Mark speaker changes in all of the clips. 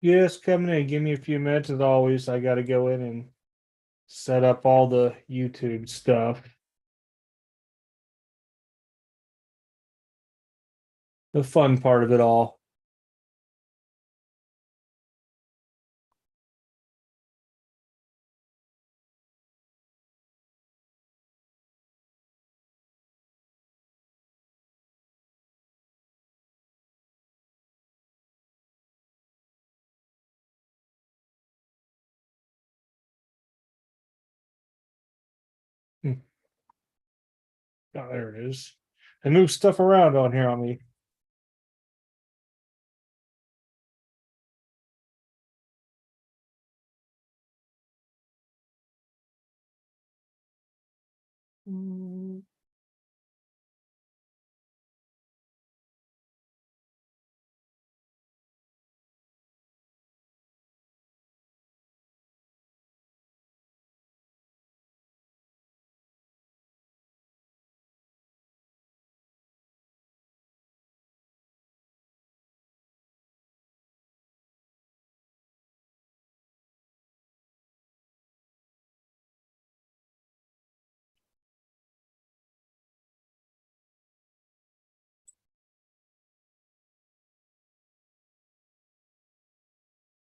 Speaker 1: Yes, coming in. Give me a few minutes as always. I got to go in and set up all the YouTube stuff. The fun part of it all. Hmm. Oh, there it is. I move stuff around on here on me. Mm.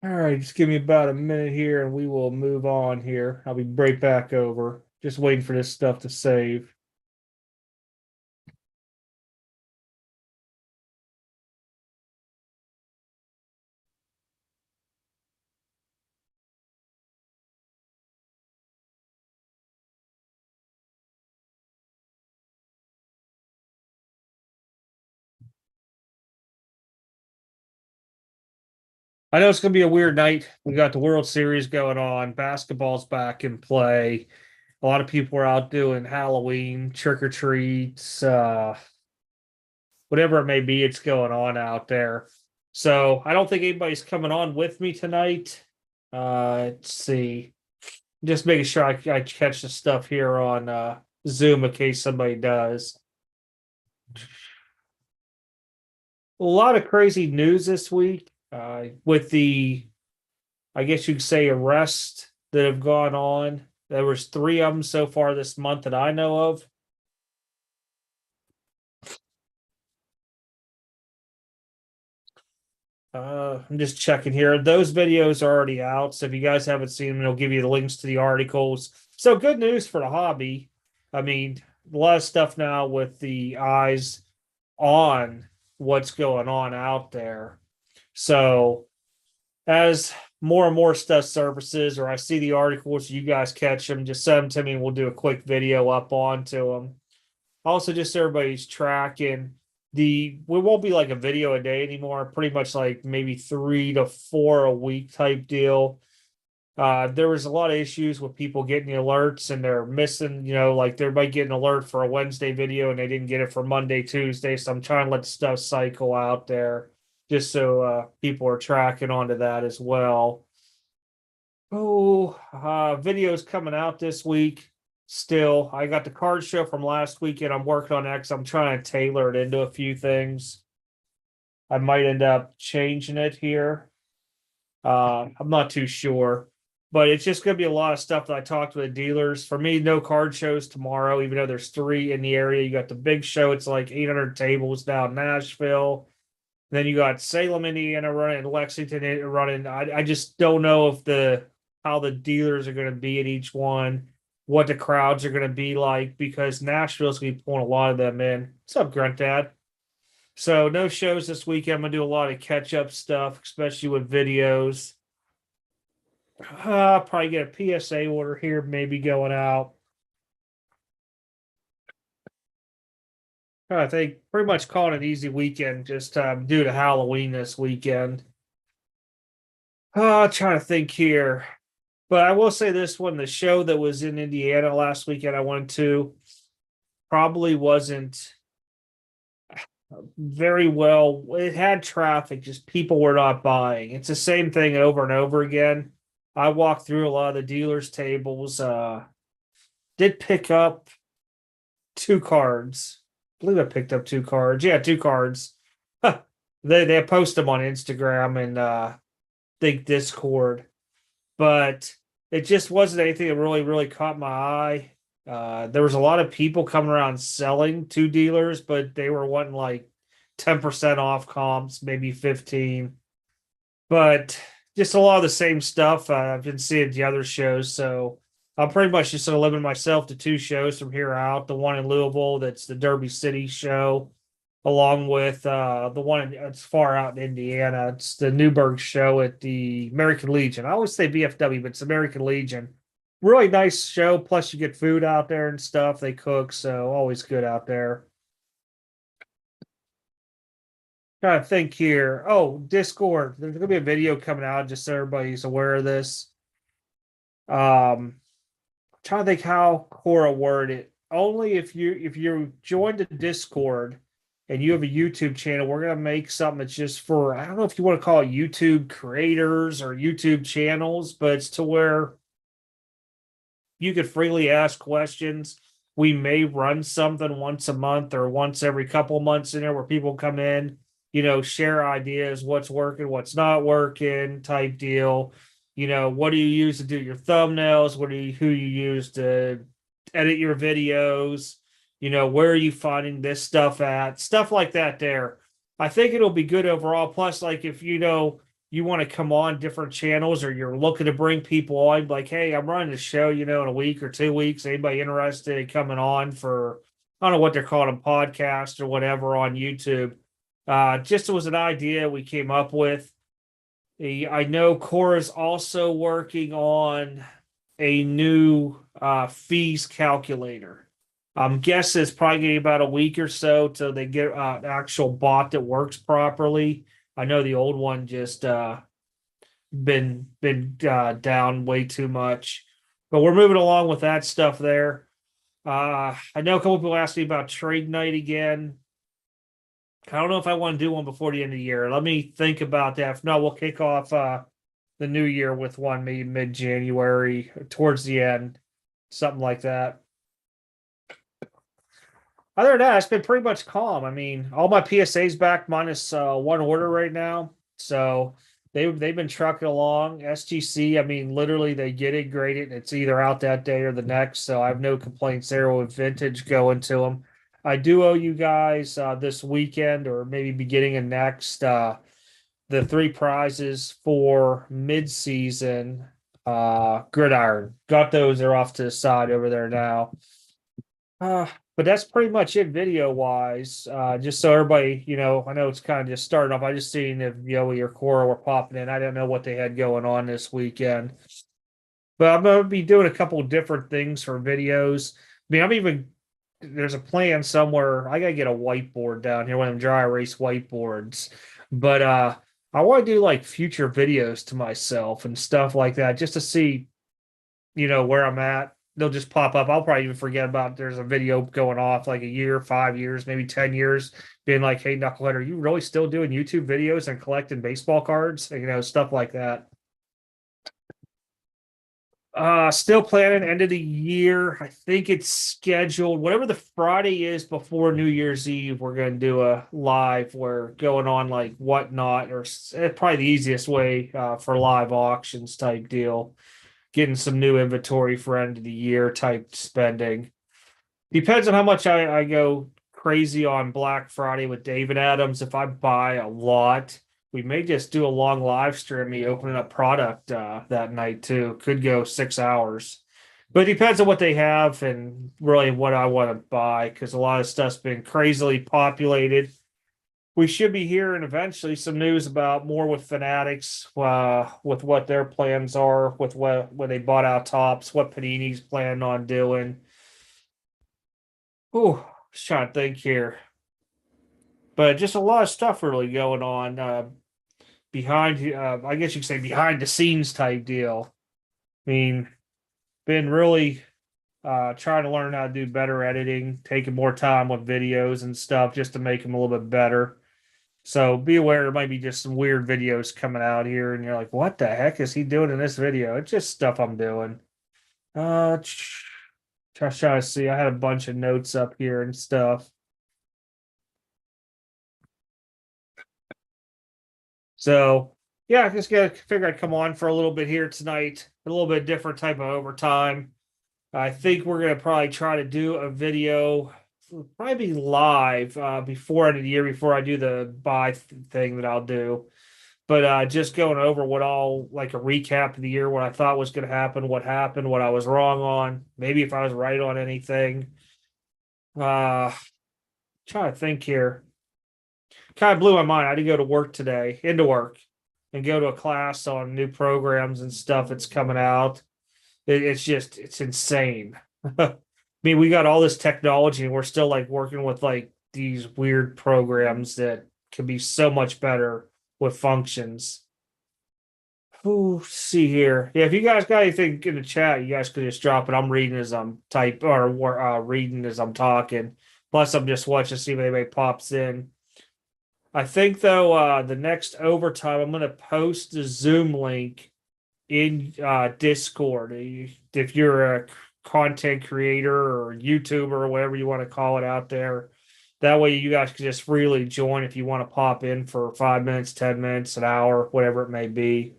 Speaker 1: All right, just give me about a minute here and we will move on here. I'll be right back over. Just waiting for this stuff to save. I know it's going to be a weird night. We got the World Series going on. Basketball's back in play. A lot of people are out doing Halloween, trick or treats, whatever it may be, it's going on out there. So I don't think anybody's coming on with me tonight. Let's see. Just making sure I catch the stuff here on Zoom in case somebody does. A lot of crazy news this week with the, I guess you could say, arrests that have gone on. There was three of them so far this month that I know of. I'm just checking here. Those videos are already out. So if you guys haven't seen them, it'll give you the links to the articles. So good news for the hobby. I mean, a lot of stuff now with the eyes on what's going on out there. So as more and more stuff surfaces, or I see the articles, you guys catch them, just send them to me and we'll do a quick video up onto them. Also, just everybody's tracking we won't be like a video a day anymore, pretty much like maybe 3 to 4 a week type deal. There was a lot of issues with people getting the alerts and they're missing, like they might get an alert for a Wednesday video and they didn't get it for Monday, Tuesday. So I'm trying to let stuff cycle out there just so people are tracking onto that as well. Oh, videos coming out this week. Still, I got the card show from last weekend. I'm working on X. I'm trying to tailor it into a few things. I might end up changing it here. I'm not too sure, but it's just going to be a lot of stuff that I talked with dealers. For me, no card shows tomorrow, even though there's three in the area. You got the big show, it's like 800 tables down in Nashville. Then you got Salem, Indiana running, Lexington running. I just don't know if the how the dealers are going to be at each one, what the crowds are going to be like, because Nashville's going to be pulling a lot of them in. What's up, Grunt Dad? So no shows this weekend. I'm gonna do a lot of catch up stuff, especially with videos. Probably get a PSA order here, maybe going out. I think pretty much calling it an easy weekend, just due to Halloween this weekend. Trying to think here. But I will say this one, the show that was in Indiana last weekend I went to probably wasn't very well. It had traffic, just people were not buying. It's the same thing over and over again. I walked through a lot of the dealers' tables, did pick up two cards. I believe I picked up two cards. Yeah, two cards. They post them on Instagram and think Discord, but it just wasn't anything that really caught my eye. There was a lot of people coming around selling to dealers, but they were wanting like 10% off comps, maybe 15. But just a lot of the same stuff I've been seeing at the other shows. So I'm pretty much just going to limit myself to two shows from here out. The one in Louisville, that's the Derby City show, along with the one that's far out in Indiana. It's the Newburgh show at the American Legion. I always say VFW, but it's American Legion. Really nice show. Plus, you get food out there and stuff. They cook, so always good out there. Trying to think here. Oh, Discord. There's gonna be a video coming out just so everybody's aware of this. Trying to think how Cora worded it. Only if you joined the Discord and you have a YouTube channel, we're gonna make something that's just for, I don't know if you want to call it YouTube creators or YouTube channels, but it's to where you could freely ask questions. We may run something once a month or once every couple of months in there where people come in, share ideas, what's working, what's not working, type deal. What do you use to do your thumbnails? Who you use to edit your videos? Where are you finding this stuff at? Stuff like that there. I think it'll be good overall. Plus, like if you want to come on different channels or you're looking to bring people on, like, hey, I'm running a show, in a week or 2 weeks. Anybody interested in coming on for, I don't know what they're calling them, podcast or whatever on YouTube. Just was an idea we came up with. I know Cora's also working on a new fees calculator. I'm guessing it's probably going to be about a week or so till they get an actual bot that works properly. I know the old one just been down way too much, but we're moving along with that stuff there. I know a couple people asked me about trade night again. I don't know if I want to do one before the end of the year. Let me think about that. If not, we'll kick off the new year with one maybe mid-January towards the end, something like that. Other than that, it's been pretty much calm. I mean, all my PSA's back minus one order right now. So they've been trucking along. SGC, I mean, literally they get it graded. It's either out that day or the next. So I have no complaints there with vintage going to them. I do owe you guys this weekend or maybe beginning of next the three prizes for mid-season gridiron. Got those. They're off to the side over there now. But that's pretty much it video wise. Just so everybody, I know it's kind of just starting off. I just seen if Yoey or Cora were popping in. I didn't know what they had going on this weekend. But I'm gonna be doing a couple of different things for videos. I mean, there's a plan somewhere. I gotta get a whiteboard down here, one of them dry erase whiteboards. But I want to do like future videos to myself and stuff like that, just to see, where I'm at. They'll just pop up. I'll probably even forget about there's a video going off like a year, 5 years, maybe 10 years, being like, hey, Knucklehead, are you really still doing YouTube videos and collecting baseball cards? Stuff like that. Still planning end of the year. I think it's scheduled. Whatever the Friday is before New Year's Eve, we're going to do a live where going on like whatnot, or probably the easiest way for live auctions type deal. Getting some new inventory for end of the year type spending. Depends on how much I go crazy on Black Friday with David Adams. If I buy a lot, we may just do a long live stream, me opening up product that night too. Could go 6 hours. But it depends on what they have and really what I want to buy because a lot of stuff's been crazily populated. We should be hearing eventually some news about more with Fanatics, with what their plans are, with when they bought out Tops, what Panini's planning on doing. Ooh, just trying to think here. But just a lot of stuff really going on behind, I guess you could say behind the scenes type deal. I mean, been really trying to learn how to do better editing, taking more time with videos and stuff just to make them a little bit better. So be aware there might be just some weird videos coming out here, and you're like, what the heck is he doing in this video? It's just stuff I'm doing. Try to see. I had a bunch of notes up here and stuff. So Yeah, I just gotta figure I'd come on for a little bit here tonight, a little bit different type of overtime. I think we're gonna probably try to do a video, probably be live before end of the year, before I do the buy thing that I'll do. But just going over what all like a recap of the year, what I thought was going to happen, what happened, what I was wrong on, maybe if I was right on anything. Trying to think here. Kind of blew my mind. I had to go to work today, into work, and go to a class on new programs and stuff that's coming out. It's insane. I mean, we got all this technology and we're still like working with like these weird programs that can be so much better with functions. Oh, see here. Yeah, if you guys got anything in the chat, you guys could just drop it. I'm reading as I'm type or reading as I'm talking. Plus, I'm just watching to see if anybody pops in. I think though, the next overtime, I'm gonna post the Zoom link in Discord. If you're a content creator or YouTuber or whatever you want to call it out there, that way you guys can just freely join if you want to pop in for 5 minutes, 10 minutes, an hour, whatever it may be.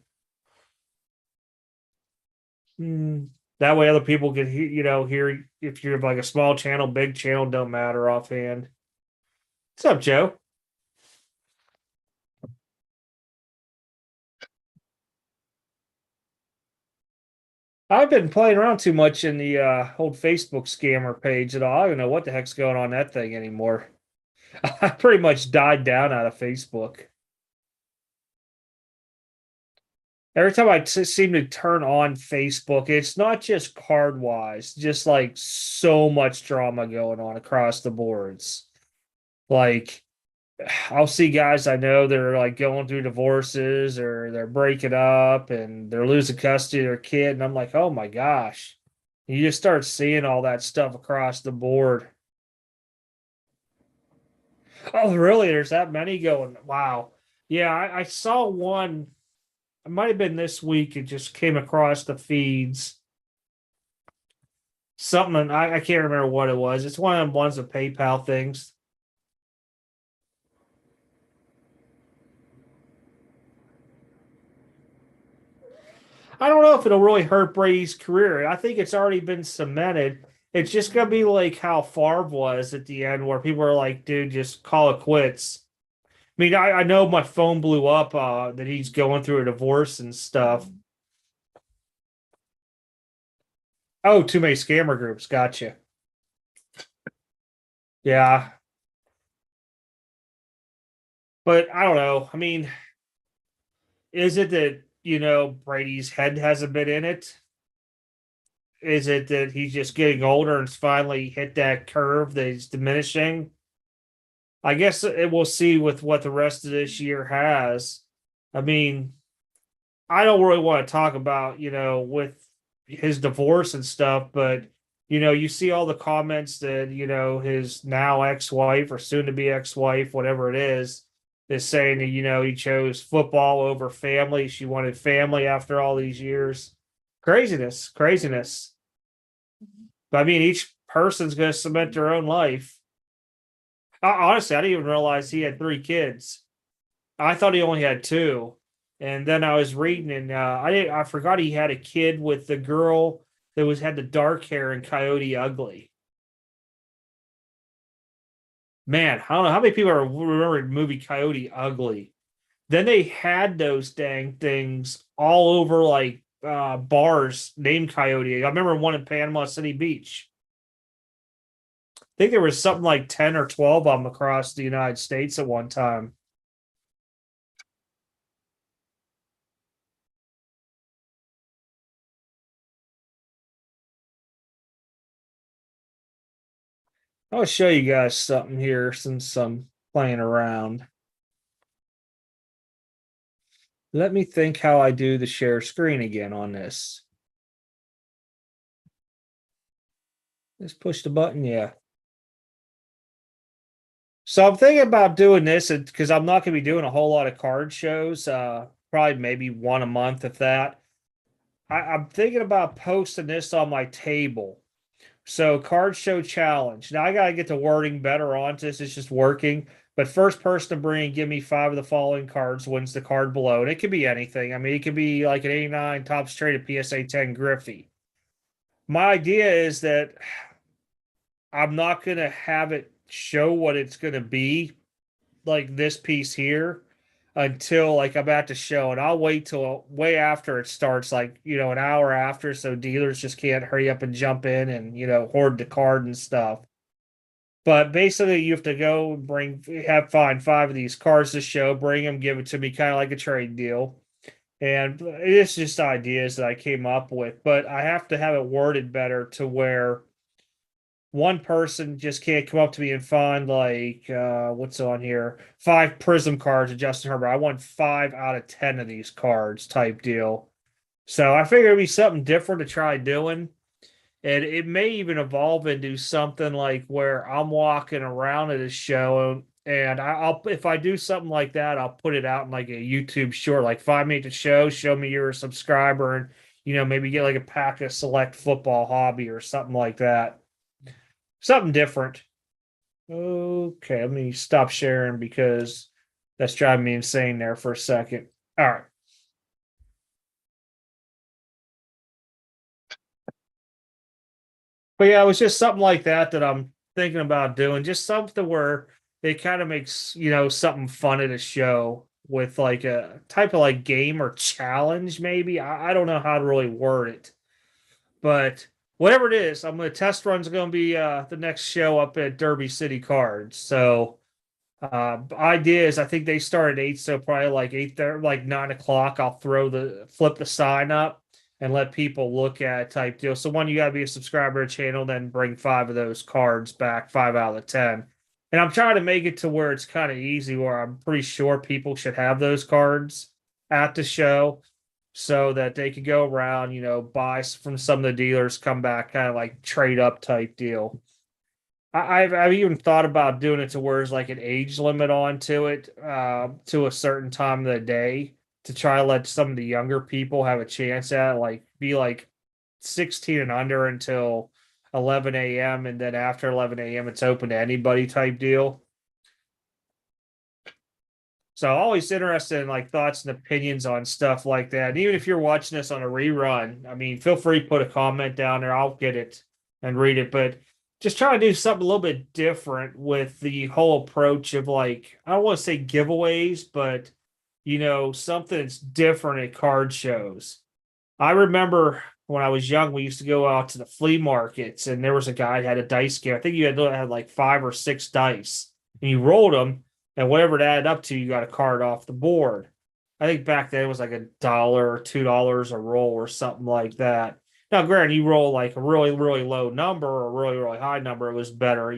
Speaker 1: That way other people can hear, hear if you're like a small channel, big channel, don't matter offhand. What's up, Joe? I've been playing around too much in the old Facebook scammer page at all. I don't know what the heck's going on that thing anymore. I pretty much died down out of Facebook. Every time I seem to turn on Facebook, it's not just card wise, just like so much drama going on across the boards. Like, I'll see guys I know that are like going through divorces or they're breaking up and they're losing custody of their kid. And I'm like, oh my gosh. You just start seeing all that stuff across the board. Oh, really? There's that many going. Wow. Yeah, I saw one. It might have been this week. It just came across the feeds. Something I can't remember what it was. It's one of them ones of PayPal things. I don't know if it'll really hurt Brady's career. I think it's already been cemented. It's just gonna be like how Favre was at the end, where people are like, "Dude, just call it quits." I mean, I know my phone blew up that he's going through a divorce and stuff. Oh, too many scammer groups. Gotcha. Yeah, but I don't know. I mean, is it that Brady's head hasn't been in it? Is it that he's just getting older and it's finally hit that curve that is diminishing? I guess it we'll see with what the rest of this year has. I mean, I don't really want to talk about, with his divorce and stuff, but you see all the comments that, his now ex-wife or soon to be ex-wife, whatever it is saying that, he chose football over family. She wanted family after all these years. Craziness, craziness. But I mean, each person's going to cement their own life. Honestly, I didn't even realize he had 3 kids. I thought he only had two. And then I was reading, and I forgot he had a kid with the girl that had the dark hair in Coyote Ugly. Man, I don't know how many people remember the movie Coyote Ugly. Then they had those dang things all over like bars named Coyote. I remember one in Panama City Beach. I think there was something like 10 or 12 of them across the United States at one time. I'll show you guys something here since I'm playing around. Let me think how I do the share screen again on this. Just push the button, yeah. So I'm thinking about doing this because I'm not going to be doing a whole lot of card shows. Probably maybe one a month, if that. I'm thinking about posting this on my table. So card show challenge. Now I got to get the wording better on this. It's just working. But first person to bring, give me 5 of the following cards wins the card below. And it could be anything. I mean, it could be like an 89 top straight of PSA 10 Griffey. My idea is that I'm not going to have it show what it's going to be, like this piece here, until like I'm about to show it. I'll wait till way after it starts, like, an hour after, so dealers just can't hurry up and jump in and, hoard the card and stuff. But basically, you have to go find 5 of these cards to show, bring them, give it to me, kind of like a trade deal. And it's just ideas that I came up with, but I have to have it worded better to where one person just can't come up to me and find like what's on here, 5 prism cards of Justin Herbert. I want 5 out of 10 of these cards type deal. So I figured it'd be something different to try doing. And it may even evolve into something like where I'm walking around at a show, and I'll if I do something like that, I'll put it out in like a YouTube short, like 5 minutes show. Show me you're a subscriber, and maybe get like a pack of select football hobby or something like that. Something different. Okay, let me stop sharing because that's driving me insane there for a second. All right. But yeah, it was just something like that that I'm thinking about doing. Just something where it kind of makes, something fun at a show with like a type of like game or challenge, maybe. I don't know how to really word it. But whatever it is, I'm going to test runs are going to be the next show up at Derby City Cards. So idea is I think they start at 8, so probably like 8 there, like 9 o'clock. I'll flip the sign up and let people look at type deal. So one, you gotta be a subscriber to the channel, then bring 5 of those cards back, 5 out of 10. And I'm trying to make it to where it's kind of easy, where I'm pretty sure people should have those cards at the show so that they could go around, buy from some of the dealers, come back, kind of like trade up type deal. I've even thought about doing it to where there's like an age limit onto it, to a certain time of the day to try to let some of the younger people have a chance at it, like be like 16 and under until 11 a.m. and then after 11 a.m. it's open to anybody type deal. So always interested in like thoughts and opinions on stuff like that. And even if you're watching this on a rerun, I mean, feel free to put a comment down there. I'll get it and read it. But just trying to do something a little bit different with the whole approach of like, I don't want to say giveaways, but something that's different at card shows. I remember when I was young, we used to go out to the flea markets, and there was a guy who had a dice game. I think you had like 5 or 6 dice, and you rolled them, and whatever it added up to, you got a card off the board. I think back then it was like $1 or $2 a roll or something like that. Now, granted, you roll like a really, really low number or a really, really high number, it was better,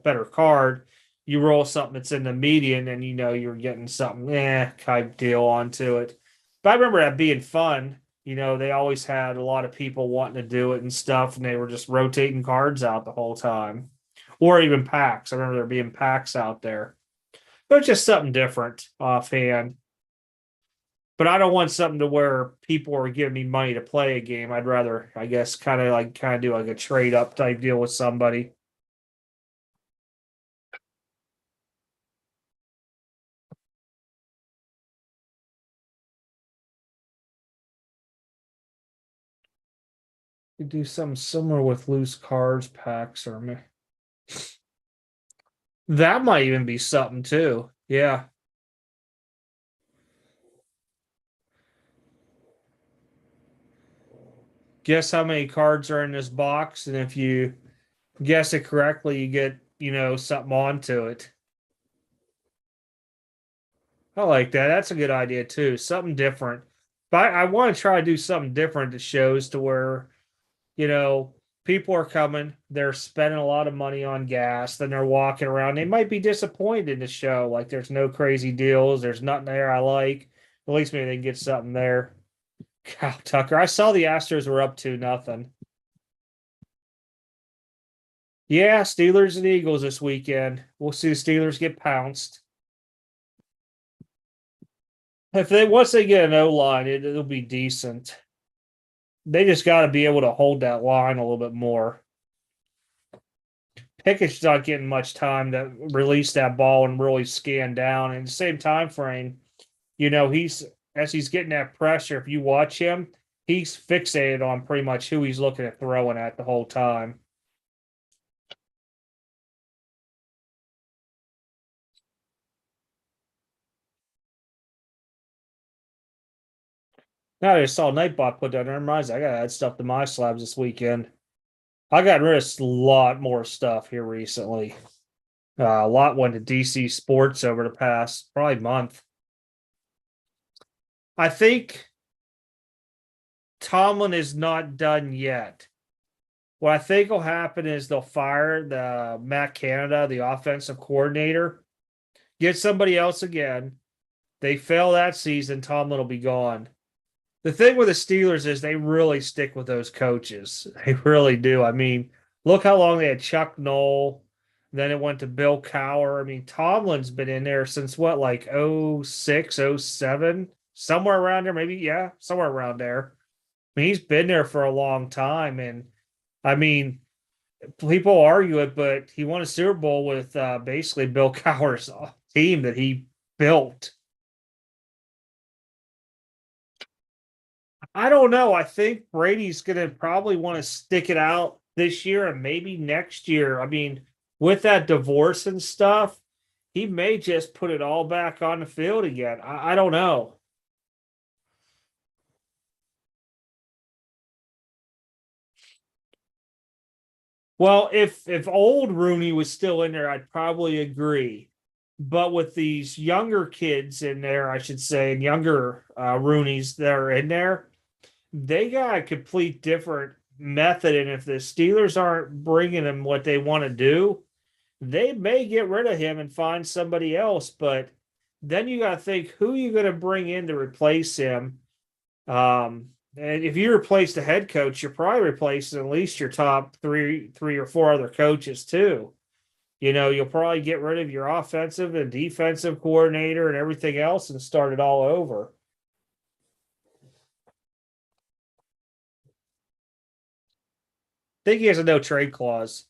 Speaker 1: better card. You roll something that's in the median, and you're getting something, type deal onto it. But I remember that being fun. They always had a lot of people wanting to do it and stuff, and they were just rotating cards out the whole time, or even packs. I remember there being packs out there, but it's just something different offhand. But I don't want something to where people are giving me money to play a game. I'd rather, I guess, kind of do like a trade up type deal with somebody. You do something similar with loose cards packs, or that might even be something too. Yeah. Guess how many cards are in this box, and if you guess it correctly, you get, something onto it. I like that. That's a good idea too. Something different. But I want to try to do something different that shows to where, you know, people are coming, they're spending a lot of money on gas, then they're walking around. They might be disappointed in the show. Like there's no crazy deals, there's nothing there I like. At least maybe they can get something there. Cow Tucker. I saw the Astros were up to nothing. Yeah, Steelers and Eagles this weekend. We'll see the Steelers get pounced. If they once they get an O line, it'll be decent. They just got to be able to hold that line a little bit more. Pickett's not getting much time to release that ball and really scan down. In the same time frame, he's as he's getting that pressure. If you watch him, he's fixated on pretty much who he's looking at throwing at the whole time. Now I just saw Nightbot put down there. Reminds me, I gotta add stuff to my slabs this weekend. I got rid of a lot more stuff here recently. A lot went to DC Sports over the past probably month. I think Tomlin is not done yet. What I think will happen is they'll fire the Matt Canada, the offensive coordinator, get somebody else again. They fail that season, Tomlin will be gone. The thing with the Steelers is they really stick with those coaches. They really do. I mean, look how long they had Chuck Noll. Then it went to Bill Cowher. I mean, Tomlin's been in there since what, like 06, 07, somewhere around there, maybe, yeah, somewhere around there. I mean, he's been there for a long time. And I mean, people argue it, but he won a Super Bowl with basically Bill Cowher's team that he built. I don't know. I think Brady's going to probably want to stick it out this year and maybe next year. I mean, with that divorce and stuff, he may just put it all back on the field again. I don't know. Well, if old Rooney was still in there, I'd probably agree. But with these younger kids in there, I should say, and younger Roonies that are in there, they got a complete different method. And if the Steelers aren't bringing them what they want to do, they may get rid of him and find somebody else. But then you got to think who you going to bring in to replace him. And if you replace the head coach, you're probably replacing at least your top three or four other coaches too. You'll probably get rid of your offensive and defensive coordinator and everything else and start it all over. I think he has a no trade clause.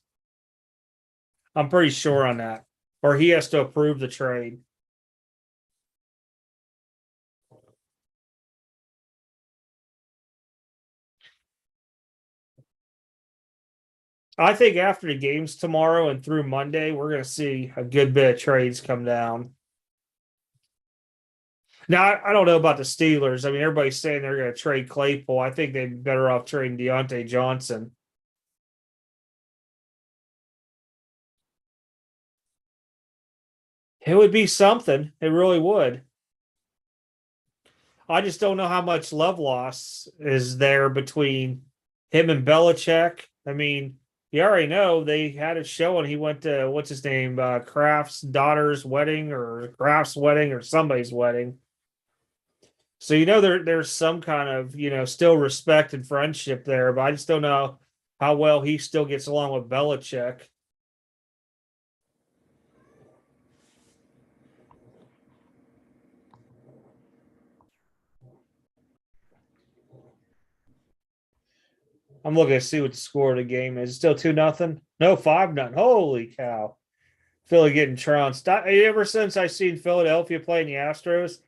Speaker 1: I'm pretty sure on that. Or he has to approve the trade. I think after the games tomorrow and through Monday, we're going to see a good bit of trades come down. Now, I don't know about the Steelers. I mean, everybody's saying they're going to trade Claypool. I think they'd be better off trading Deontay Johnson. It would be something. It really would. I just don't know how much love loss is there between him and Belichick. I mean, you already know they had a show and he went to what's his name, Kraft's daughter's wedding or Kraft's wedding or somebody's wedding. So there's some kind of still respect and friendship there, but I just don't know how well he still gets along with Belichick. I'm looking to see what the score of the game is. Still 2-0? No, 5-0. Holy cow. Philly getting trounced. Ever since I seen Philadelphia playing the Astros,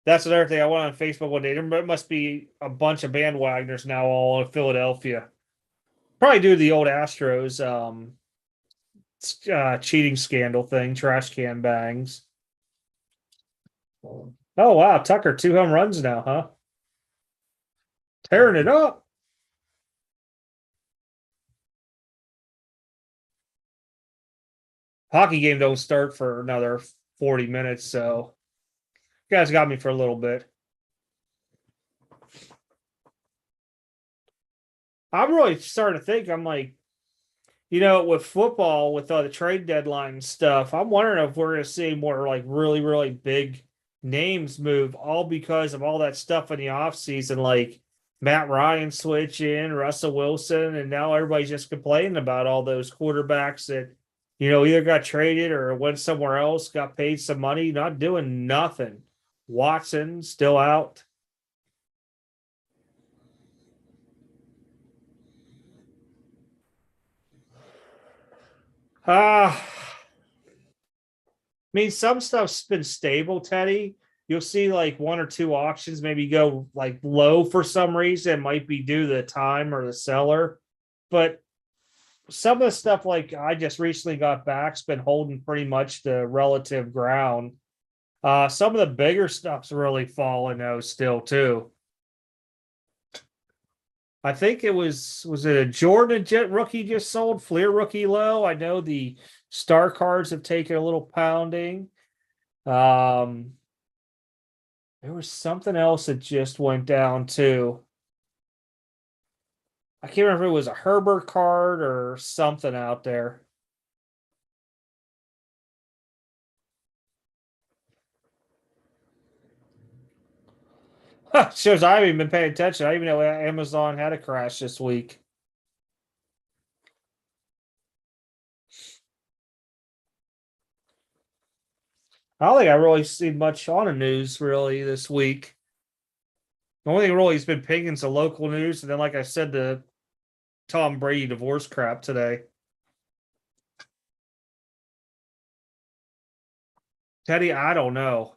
Speaker 1: that's another thing I went on Facebook one day. There must be a bunch of bandwagoners now all in Philadelphia. Probably due to the old Astros cheating scandal thing, trash can bangs. Oh wow, Tucker 2 home runs now, huh? Tearing it up. Hockey game don't start for another 40 minutes, so you guys got me for a little bit. I'm really starting to think, I'm like, with football, with all the trade deadline stuff, I'm wondering if we're going to see more like really, really big names move, all because of all that stuff in the offseason, like Matt Ryan switch in, Russell Wilson, and now everybody's just complaining about all those quarterbacks that, either got traded or went somewhere else, got paid some money, not doing nothing. Watson still out. mean, some stuff's been stable, Teddy. You'll see like one or two auctions maybe go like low for some reason. It might be due to the time or the seller. But some of the stuff like I just recently got back's been holding pretty much the relative ground. Some of the bigger stuff's really falling though still too. I think it was it a Jordan Jet rookie just sold Fleer rookie low. I know the star cards have taken a little pounding. Um, there was something else that just went down too. I can't remember if it was a Herbert card or something out there. Shows I haven't even been paying attention. I even know Amazon had a crash this week. I don't think I really seen much on the news really this week. The only thing really has been pinging some local news, and then like I said, the Tom Brady divorce crap today. Teddy, I don't know.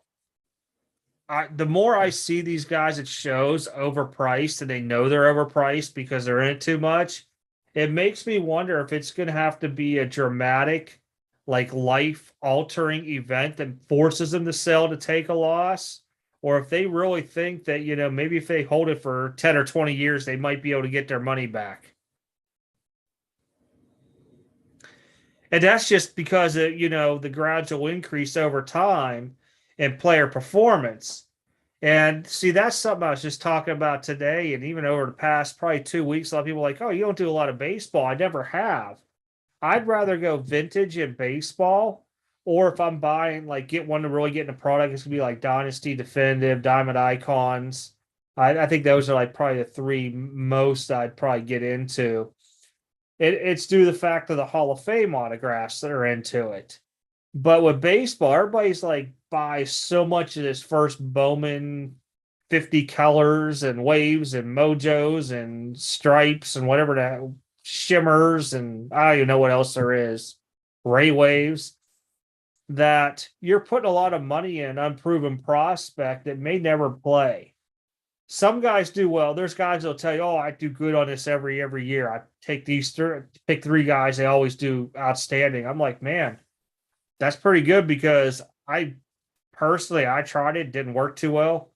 Speaker 1: The more I see these guys at shows overpriced and they know they're overpriced because they're in it too much, it makes me wonder if it's going to have to be a dramatic, like life altering event that forces them to sell to take a loss, or if they really think that, maybe if they hold it for 10 or 20 years, they might be able to get their money back. And that's just because of, the gradual increase over time and player performance. And see, that's something I was just talking about today, and even over the past probably 2 weeks. A lot of people are like, "Oh, you don't do a lot of baseball." I never have. I'd rather go vintage in baseball, or if I'm buying, like, get one to really get in a product, it's gonna be like Dynasty, Definitive, Diamond Icons. I think those are like probably the three most I'd probably get into. It's due to the fact of the Hall of Fame autographs that are into it. But with baseball, everybody's like buys so much of this first Bowman 50 colors and waves and mojos and stripes and whatever that shimmers and I don't even know what else there is. Ray waves that you're putting a lot of money in an unproven prospect that may never play. Some guys do well. There's guys that'll tell you, "Oh, I do good on this every year. I take pick three guys. They always do outstanding." I'm like, man, that's pretty good because I personally I tried it, didn't work too well.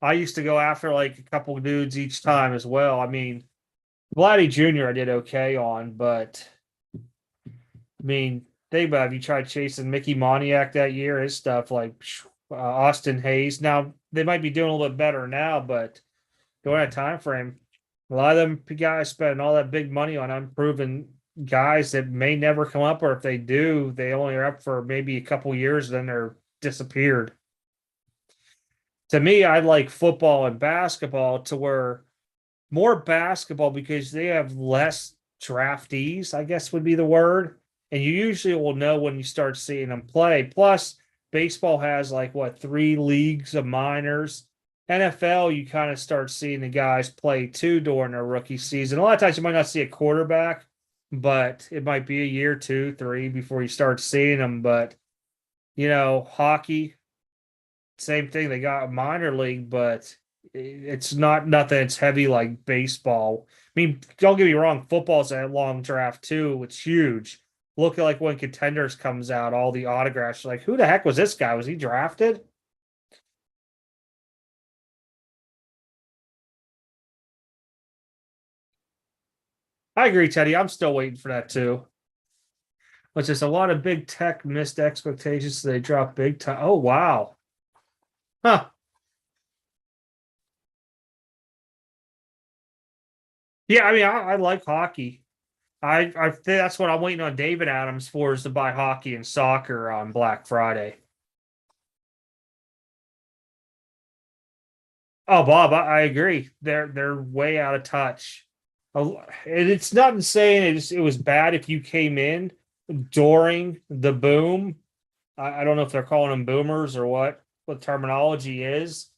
Speaker 1: I used to go after like a couple of dudes each time as well. I mean, Vladdy Jr. I did okay on, but I mean, think about it, if you tried chasing Mickey Moniak that year, his stuff like Austin Hayes. Now they might be doing a little bit better now, but during that time frame, a lot of them guys spending all that big money on unproven guys that may never come up, or if they do, they only are up for maybe a couple years, then they're disappeared. To me, I like football and basketball to where more basketball because they have less draftees, I guess would be the word. And you usually will know when you start seeing them play. Plus, baseball has like what, three leagues of minors. NFL, you kind of start seeing the guys play too during their rookie season. A lot of times you might not see a quarterback, but it might be a year, two, three before you start seeing them. But, hockey, same thing. They got a minor league, but it's not nothing. It's heavy like baseball. I mean, don't get me wrong. Football's a long draft too. It's huge. Look at like when Contenders comes out, all the autographs. Like, who the heck was this guy? Was he drafted? I agree, Teddy. I'm still waiting for that too. But just a lot of big tech missed expectations. So they dropped big time. Oh wow. Huh. Yeah, I mean, I like hockey. I think that's what I'm waiting on David Adams for is to buy hockey and soccer on Black Friday. Oh, Bob, I agree. They're way out of touch. And it's not saying it was bad if you came in during the boom. I don't know if they're calling them boomers or what terminology is,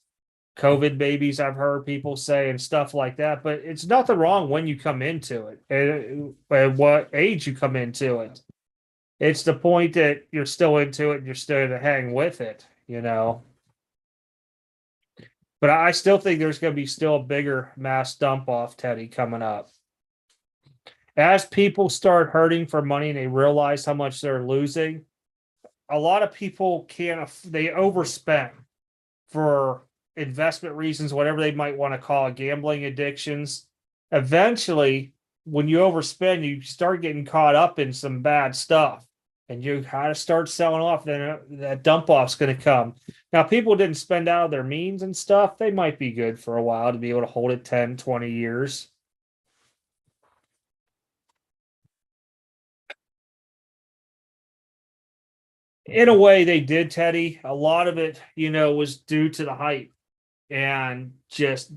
Speaker 1: COVID babies, I've heard people say and stuff like that. But it's nothing wrong when you come into it and at what age you come into it. It's the point that you're still into it and you're still to hang with it, you know. But I still think there's going to be still a bigger mass dump off, Teddy, coming up. As people start hurting for money and they realize how much they're losing, a lot of people they overspend for investment reasons, whatever they might want to call it, gambling addictions. Eventually, when you overspend, you start getting caught up in some bad stuff and you got to start selling off. Then that dump off's going to come. Now, people didn't spend out of their means and stuff. They might be good for a while to be able to hold it 10, 20 years. In a way, they did, Teddy. A lot of it, was due to the hype and just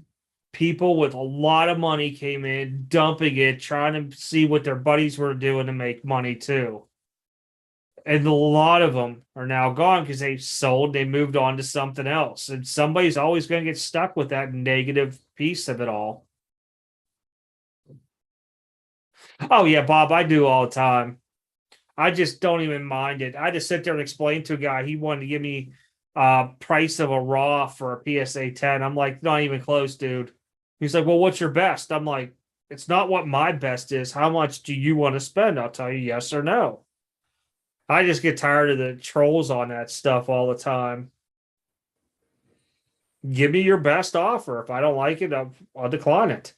Speaker 1: people with a lot of money came in, dumping it, trying to see what their buddies were doing to make money too. And a lot of them are now gone because they sold, they moved on to something else. And somebody's always going to get stuck with that negative piece of it all. Oh, yeah, Bob, I do all the time. I just don't even mind it. I just sit there and explain to a guy he wanted to give me price of a raw for a PSA 10. I'm like, not even close, dude. He's like, well, what's your best? I'm like, it's not what my best is. How much do you want to spend? I'll tell you yes or no. I just get tired of the trolls on that stuff all the time. Give me your best offer. If I don't like it, I'll decline it.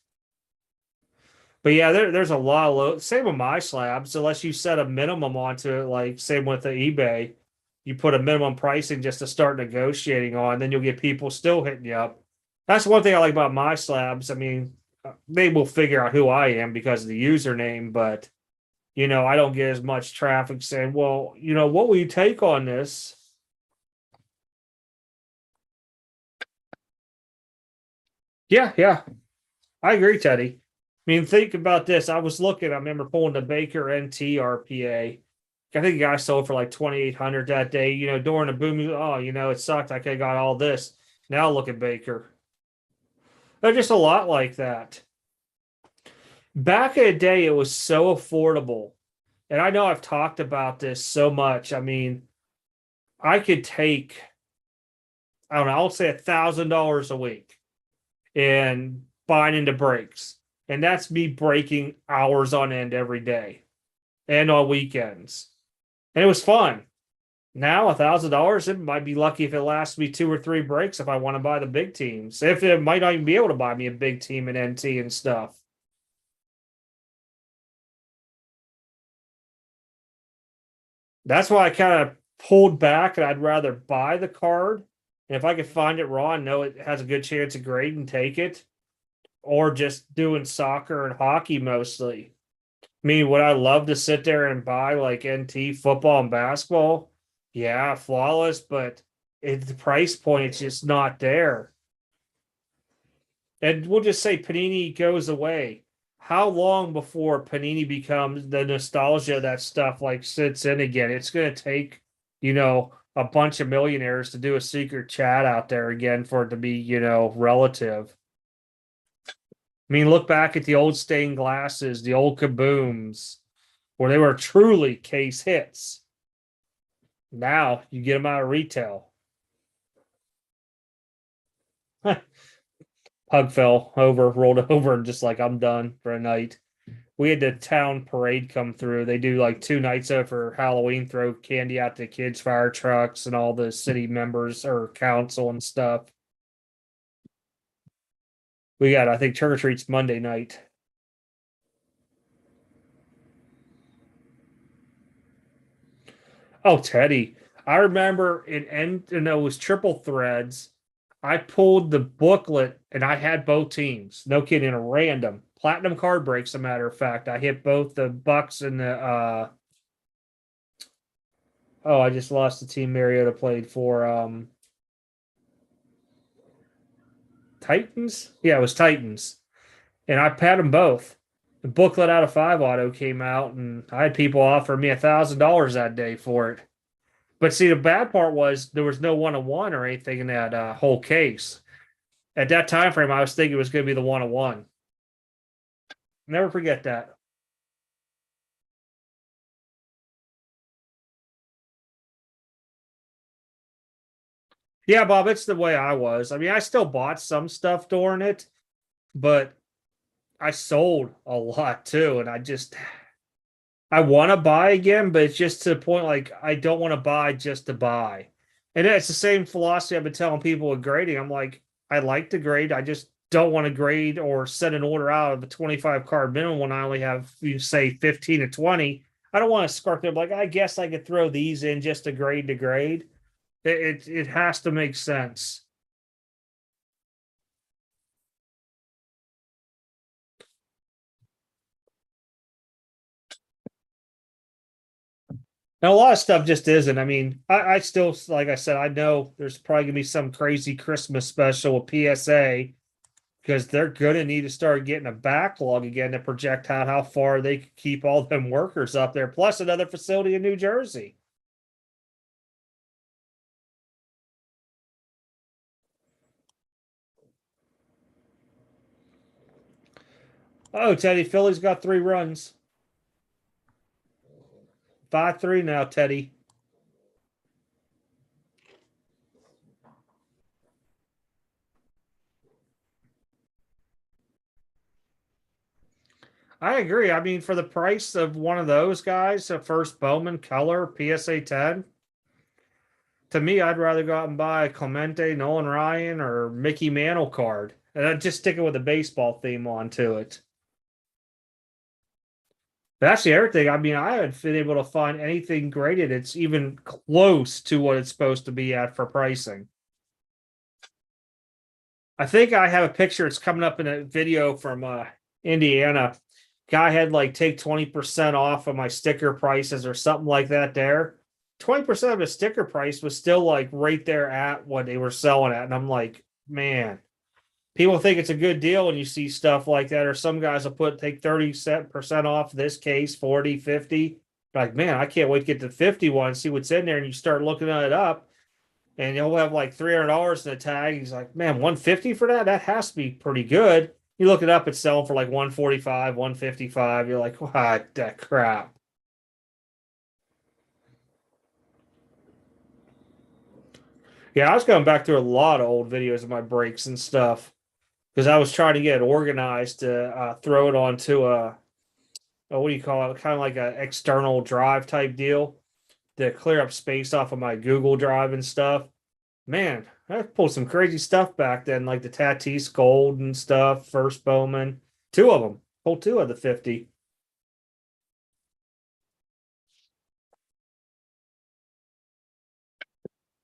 Speaker 1: But yeah, there's a lot of same with my slabs, unless you set a minimum onto it, like same with the eBay. You put a minimum pricing just to start negotiating on, then you'll get people still hitting you up. That's one thing I like about my slabs. I mean, they will figure out who I am because of the username, but I don't get as much traffic saying, well, what will you take on this? Yeah, yeah. I agree, Teddy. I mean, think about this. I was looking, I remember pulling the Baker NT RPA. I think the guy sold for like 2,800 that day. During the boom, it sucked. I could have got all this. Now look at Baker. They're just a lot like that. Back in the day, it was so affordable. And I know I've talked about this so much. I mean, I could take, I don't know, I'll say $1,000 a week and buying into breaks. And that's me breaking hours on end every day and on weekends. And it was fun. Now $1,000, it might be lucky if it lasts me 2 or 3 breaks if I want to buy the big teams. If it might not even be able to buy me a big team in NT and stuff. That's why I kind of pulled back and I'd rather buy the card. And if I could find it raw and know it has a good chance of grade and take it, or just doing soccer and hockey mostly. I mean, would I love to sit there and buy like NT football and basketball? Yeah, flawless, but the price point is just not there. And we'll just say Panini goes away. How long before Panini becomes the nostalgia of that stuff like sits in again? It's going to take, a bunch of millionaires to do a secret chat out there again for it to be, relative. I mean, look back at the old stained glasses, the old kabooms, where they were truly case hits. Now you get them out of retail. Pug fell over, rolled over, and just like, I'm done for a night. We had the town parade come through. They do like 2 nights over Halloween, throw candy out to kids' fire trucks and all the city members or council and stuff. We got, I think, trick or treats Monday night. Oh, Teddy. I remember and it was triple threads. I pulled the booklet and I had both teams. No kidding, a random platinum card breaks. A matter of fact, I hit both the Bucks and the oh, I just lost the team Mariota played for. Titans? Yeah, it was Titans. And I had them both. The booklet out of 5 auto came out, and I had people offer me $1,000 that day for it. But see, the bad part was there was no 1-on-1 or anything in that whole case. At that time frame, I was thinking it was going to be the 101. Never forget that. Yeah, Bob, it's the way I was. I mean, I still bought some stuff during it, but I sold a lot too. And I want to buy again, but it's just to the point like I don't want to buy just to buy. And it's the same philosophy I've been telling people with grading. I'm like, I like to grade. I just don't want to grade or set an order out of a 25 card minimum when I only have, you say, 15 to 20. I don't want to scarf them like, I guess I could throw these in just to grade. It has to make sense. Now, a lot of stuff just isn't. I mean, I still, like I said, I know there's probably gonna be some crazy Christmas special with PSA because they're gonna need to start getting a backlog again to project out how far they can keep all them workers up there, plus another facility in New Jersey. Oh, Teddy, Philly's got 3 runs. 5-3 now, Teddy. I agree. I mean, for the price of one of those guys, a first Bowman color PSA 10, to me, I'd rather go out and buy a Clemente, Nolan Ryan, or Mickey Mantle card. And I'd just stick it with a baseball theme onto it. But actually, everything, I mean, I haven't been able to find anything graded. It's even close to what it's supposed to be at for pricing. I think I have a picture. It's coming up in a video from Indiana. Guy had like take 20% off of my sticker prices or something like that there. 20% of the sticker price was still like right there at what they were selling at. And I'm like, man, people think it's a good deal when you see stuff like that. Or some guys will take 30% off this case, 40, 50. Like, man, I can't wait to get to 51 and see what's in there. And you start looking at it up and you'll have like $300 in the tag. He's like, man, 150 for that? That has to be pretty good. You look it up, it's selling for like 145, 155. You're like, what that crap? Yeah, I was going back through a lot of old videos of my breaks and stuff because I was trying to get it organized to throw it onto what do you call it? Kind of like an external drive type deal to clear up space off of my Google Drive and stuff. Man, I pulled some crazy stuff back then, like the Tatis Gold and stuff, First Bowman, 2 of them, pulled 2 of the 50.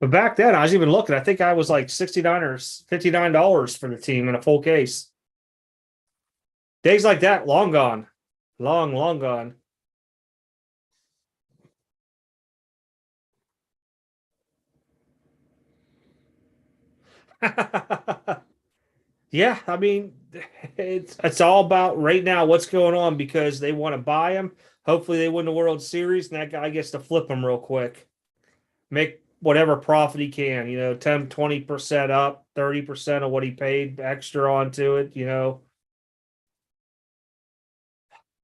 Speaker 1: But back then, I was even looking. I think I was like 69 or $59 for the team in a full case. Days like that, long gone, long gone. Yeah, I mean, it's all about right now what's going on because they want to buy him. Hopefully, they win the World Series, and that guy gets to flip him real quick, make whatever profit he can. 10, 20% up, 30% of what he paid extra onto it.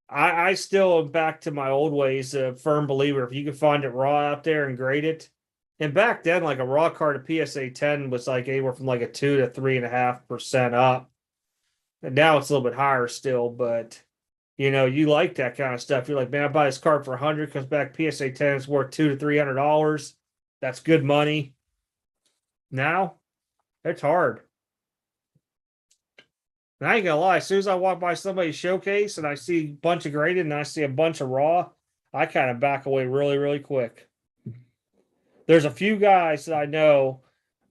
Speaker 1: I still am back to my old ways, a firm believer. If you can find it raw out there and grade it. And back then, like a raw card of PSA 10 was like anywhere from like a 2 to 3.5% up. And now it's a little bit higher still, but you like that kind of stuff. You're like, man, I buy this card for 100, comes back PSA 10, it's worth $200 to $300. That's good money. Now, it's hard. And I ain't gonna lie, as soon as I walk by somebody's showcase and I see a bunch of graded and I see a bunch of raw, I kind of back away really, really quick. There's a few guys that I know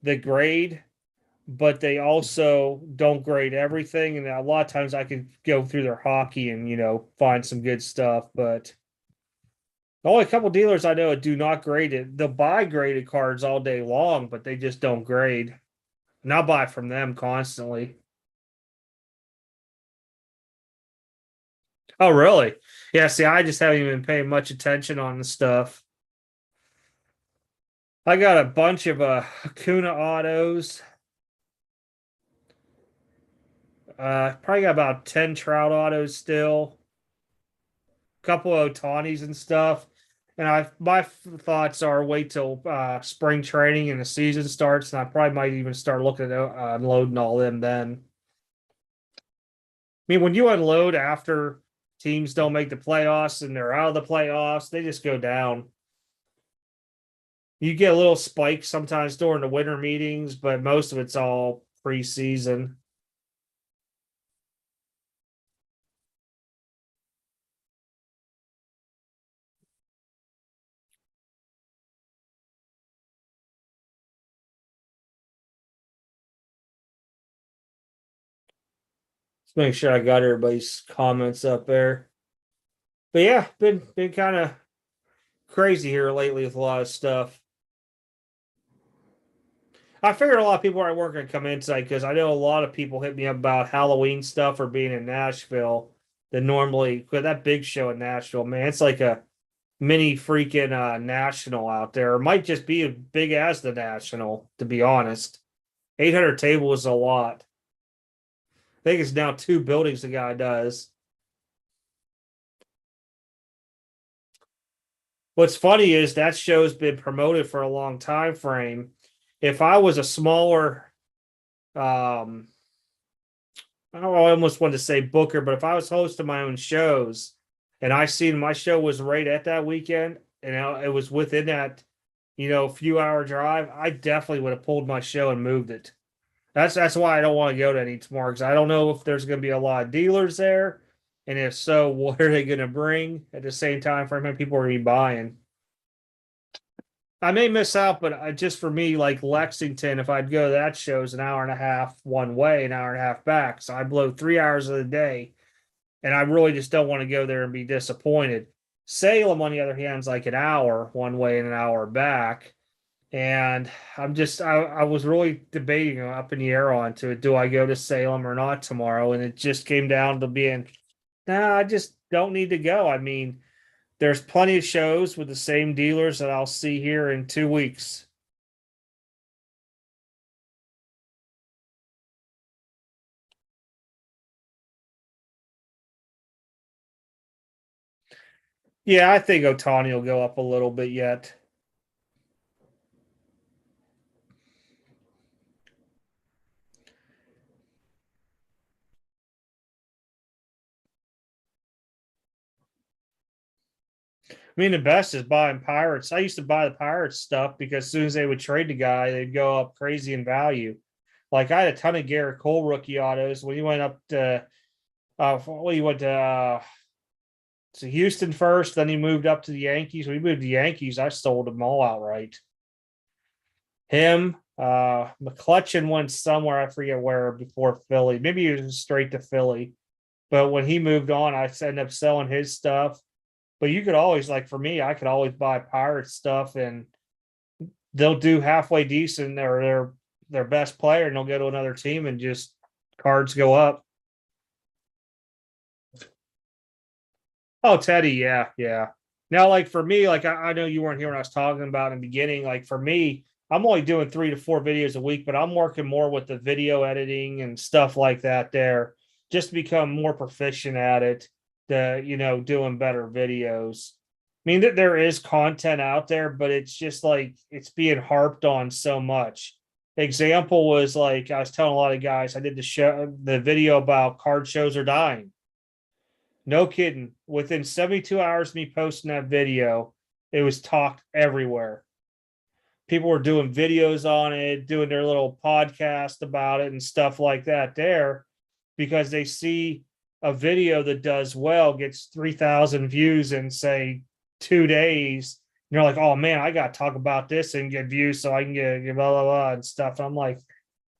Speaker 1: that grade, but they also don't grade everything. And a lot of times I can go through their hockey and, find some good stuff. But the only couple dealers I know that do not grade it, they'll buy graded cards all day long, but they just don't grade. And I'll buy from them constantly. Oh, really? Yeah, see, I just haven't even been paying much attention on the stuff. I got a bunch of Kuna autos. Probably got about 10 Trout autos still, a couple of Otanis and stuff. And my thoughts are wait till spring training and the season starts, and I probably might even start looking at unloading all them then. I mean, when you unload after teams don't make the playoffs and they're out of the playoffs, they just go down. You get a little spike sometimes during the winter meetings, but most of it's all preseason. Let's make sure I got everybody's comments up there. But yeah, been kind of crazy here lately with a lot of stuff. I figured a lot of people are working to come inside because I know a lot of people hit me up about Halloween stuff or being in Nashville that normally, because that big show in Nashville, man, it's like a mini freaking national out there. It might just be as big as the national, to be honest. 800 tables is a lot. I think it's now 2 buildings the guy does. What's funny is that show's been promoted for a long time frame. If I was a smaller, I almost wanted to say booker, but if I was hosting my own shows and I seen my show was right at that weekend and it was within that, few hour drive, I definitely would have pulled my show and moved it. That's why I don't want to go to any tomorrow because I don't know if there's going to be a lot of dealers there, and if so, what are they going to bring at the same time for how many people are going to be buying? I may miss out, but just for me, like Lexington, if I'd go to that show, is an hour and a half one way, an hour and a half back. So I blow 3 hours of the day, and I really just don't want to go there and be disappointed. Salem, on the other hand, is like an hour one way and an hour back. And I was really debating up in the air onto it. Do I go to Salem or not tomorrow? And it just came down to being, nah, I just don't need to go. I mean, there's plenty of shows with the same dealers that I'll see here in 2 weeks. Yeah, I think Otani will go up a little bit yet. I mean, the best is buying Pirates. I used to buy the Pirates stuff because as soon as they would trade the guy, they'd go up crazy in value. Like I had a ton of Garrett Cole rookie autos when he went up to, he went to Houston first, then he moved up to the Yankees. When he moved to the Yankees, I sold them all outright. Him, McClutchin went somewhere, I forget where, before Philly. Maybe he was straight to Philly. But when he moved on, I ended up selling his stuff. But you could always, like for me, I could always buy Pirates stuff and they'll do halfway decent or their best player and they'll go to another team and just cards go up. Oh, Teddy, yeah, yeah. Now, like for me, like I know you weren't here when I was talking about in the beginning. Like for me, I'm only doing 3 to 4 videos a week, but I'm working more with the video editing and stuff like that there, just to become more proficient at it, doing better videos. I mean, there is content out there, but it's just like it's being harped on so much. Example was like I was telling a lot of guys, I did the video about card shows are dying. No kidding. Within 72 hours of me posting that video, it was talked everywhere. People were doing videos on it, doing their little podcast about it and stuff like that there because they see a video that does well, gets 3,000 views in, say, 2 days. And you're like, oh man, I got to talk about this and get views so I can get blah, blah, blah and stuff. And I'm like,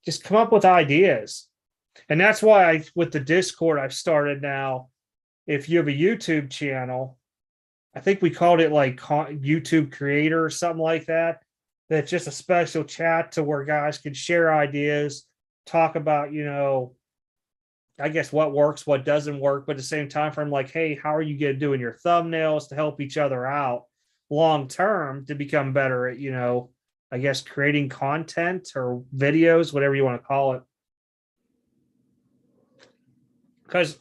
Speaker 1: just come up with ideas. And that's why with the Discord, I've started now. If you have a YouTube channel, I think we called it like YouTube creator or something like that. That's just a special chat to where guys can share ideas, talk about, I guess what works, what doesn't work, but at the same time frame, like, hey, how are you going to doing your thumbnails to help each other out long term to become better at, I guess creating content or videos, whatever you want to call it. because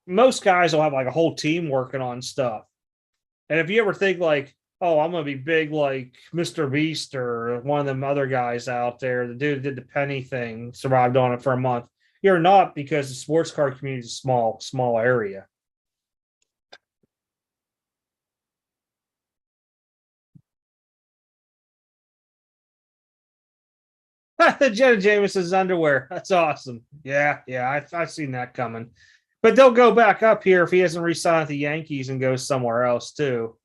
Speaker 1: most guys will have like a whole team working on stuff. And if you ever think like, oh, I'm gonna be big like Mr. Beast or one of them other guys out there, the dude did the penny thing, survived on it for a month. You're not, because the sports car community is a small area. The Jenna Jameson's underwear. That's awesome. Yeah, I've seen that coming. But they'll go back up here if he hasn't re-signed with the Yankees and goes somewhere else too.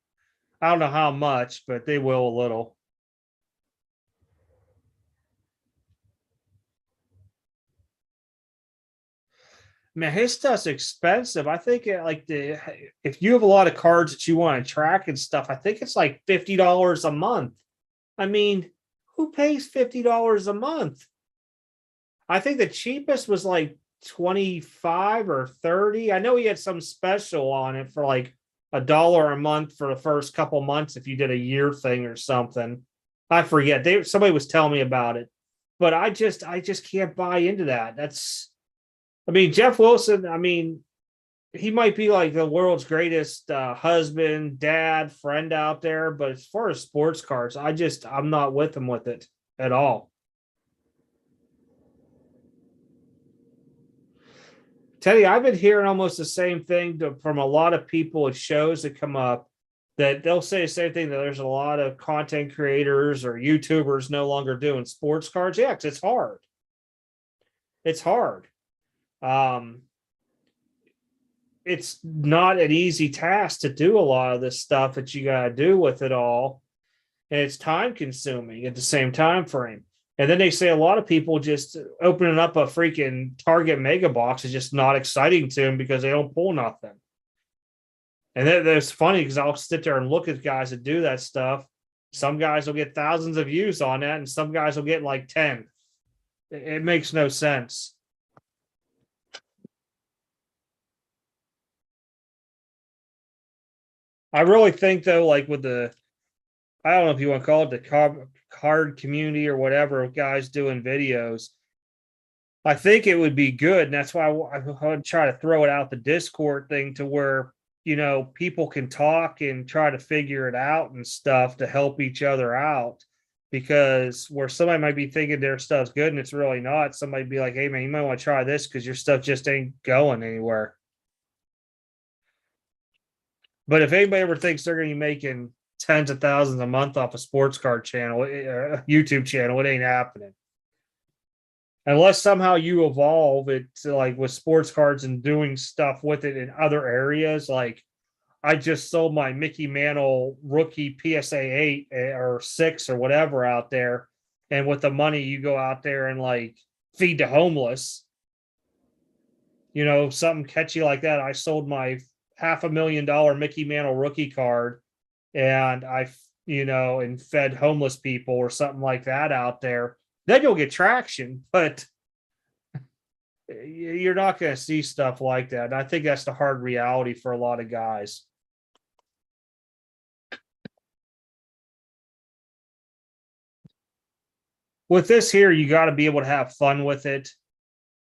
Speaker 1: I don't know how much, but they will a little. Man, his stuff's expensive. I think like if you have a lot of cards that you want to track and stuff, I think it's like $50 a month. I mean, who pays $50 a month? I think the cheapest was like 25 or 30. I know he had some special on it for like $1 a month for the first couple months if you did a year thing or something. I forget. Somebody was telling me about it, but I just can't buy into that. I mean, Jeff Wilson, I mean, he might be like the world's greatest husband, dad, friend out there, but as far as sports cars, I'm not with him with it at all. Teddy, I've been hearing almost the same thing from a lot of people at shows that come up, that they'll say the same thing, that there's a lot of content creators or YouTubers no longer doing sports cars. Yeah, 'cause it's hard. It's hard. Um, it's not an easy task to do a lot of this stuff that you got to do with it all. And it's time consuming at the same time frame. And then they say a lot of people just opening up a freaking Target mega box is just not exciting to them because they don't pull nothing. And that's funny because I'll sit there and look at guys that do that stuff. Some guys will get thousands of views on that, and some guys will get like 10. It makes no sense. I really think though, like with I don't know if you want to call it the card community or whatever of guys doing videos, I think it would be good. And that's why I would try to throw it out the Discord thing to where, people can talk and try to figure it out and stuff to help each other out. Because where somebody might be thinking their stuff's good and it's really not, somebody be like, hey man, you might want to try this because your stuff just ain't going anywhere. But if anybody ever thinks they're going to be making tens of thousands a month off a sports card channel, YouTube channel, it ain't happening. Unless somehow you evolve it to like with sports cards and doing stuff with it in other areas. Like I just sold my Mickey Mantle rookie PSA 8 or 6 or whatever out there. And with the money, you go out there and like feed the homeless, something catchy like that. I sold my $500,000 Mickey Mantle rookie card and and fed homeless people or something like that out there. Then you'll get traction, but you're not going to see stuff like that. And I think that's the hard reality for a lot of guys. With this here, you got to be able to have fun with it.